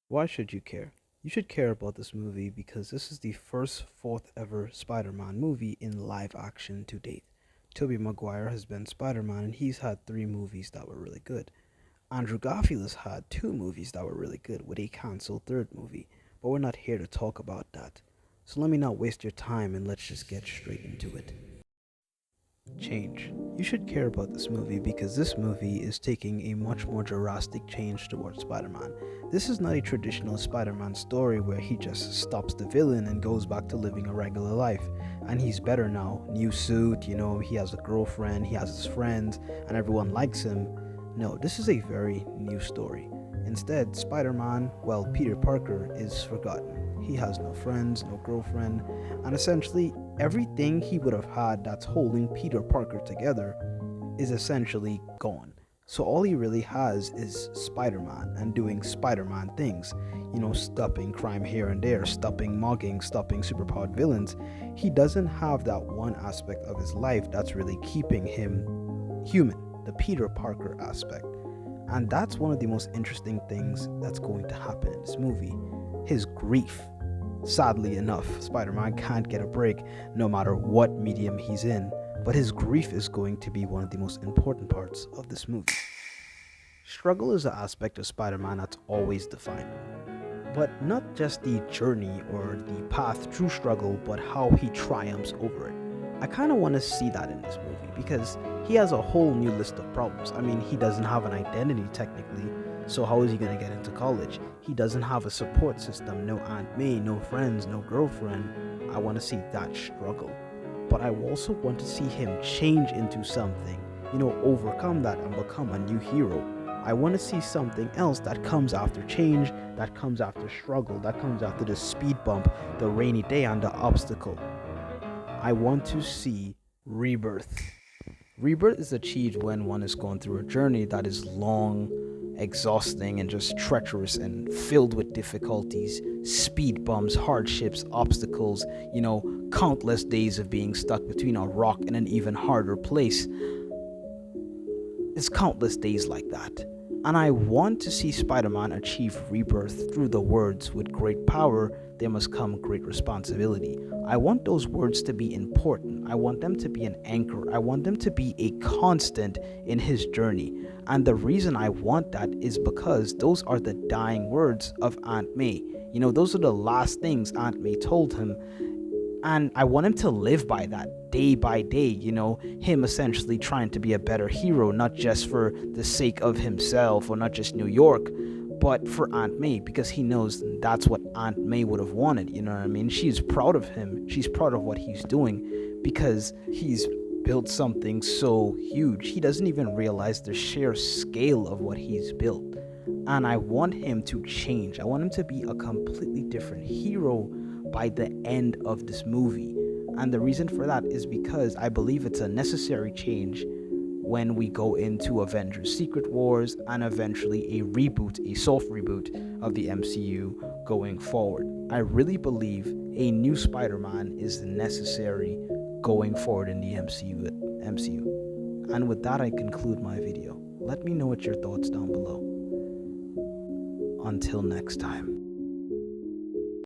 Why should you care? You should care about this movie because this is the first fourth ever Spider-Man movie in live action to date. Tobey Maguire has been Spider-Man and he's had three movies that were really good. Andrew Garfield has had two movies that were really good with a cancelled third movie, but we're not here to talk about that. So let me not waste your time and let's just get straight into it. Change. You should care about this movie because this movie is taking a much more drastic change towards Spider Man. This is not a traditional Spider Man story where he just stops the villain and goes back to living a regular life. And he's better now. New suit, he has a girlfriend, he has his friends, and everyone likes him. No, this is a very new story. Instead, Spider Man, well, Peter Parker, is forgotten. He has no friends, no girlfriend, and essentially everything he would have had that's holding Peter Parker together is essentially gone. So all he really has is Spider-Man and doing Spider-Man things. Stopping crime here and there, stopping mugging, stopping superpowered villains. He doesn't have that one aspect of his life that's really keeping him human, the Peter Parker aspect. And that's one of the most interesting things that's going to happen in this movie. His grief. Sadly enough, Spider Man can't get a break no matter what medium he's in, but his grief is going to be one of the most important parts of this movie. Struggle is an aspect of Spider Man that's always defined, but not just the journey or the path through struggle, but how he triumphs over it. I kind of want to see that in this movie because he has a whole new list of problems. I mean, he doesn't have an identity technically, so how is he going to get into college? He doesn't have a support system, no Aunt May, no friends, no girlfriend. I want to see that struggle. But I also want to see him change into something, overcome that and become a new hero. I want to see something else that comes after change, that comes after struggle, that comes after the speed bump, the rainy day, and the obstacle. I want to see rebirth. Rebirth is achieved when one is going through a journey that is long, exhausting, and just treacherous and filled with difficulties, speed bumps, hardships, obstacles, countless days of being stuck between a rock and an even harder place. It's countless days like that. And I want to see Spider Man achieve rebirth through the words, with great power, there must come great responsibility. I want those words to be important. I want them to be an anchor. I want them to be a constant in his journey. And the reason I want that is because those are the dying words of Aunt May. Those are the last things Aunt May told him, and I want him to live by that day by day, him essentially trying to be a better hero, not just for the sake of himself or not just New York, but for Aunt May, because he knows that's what Aunt May would have wanted, you know what I mean? She's proud of him. She's proud of what he's doing because he's built something so huge. He doesn't even realize the sheer scale of what he's built. And I want him to change. I want him to be a completely different hero by the end of this movie. And the reason for that is because I believe it's a necessary change when we go into Avengers Secret Wars and eventually a soft reboot of the MCU going forward. I really believe a new Spider-Man is necessary going forward in the MCU. And with that, I conclude my video. Let me know what your thoughts down below. Until next time.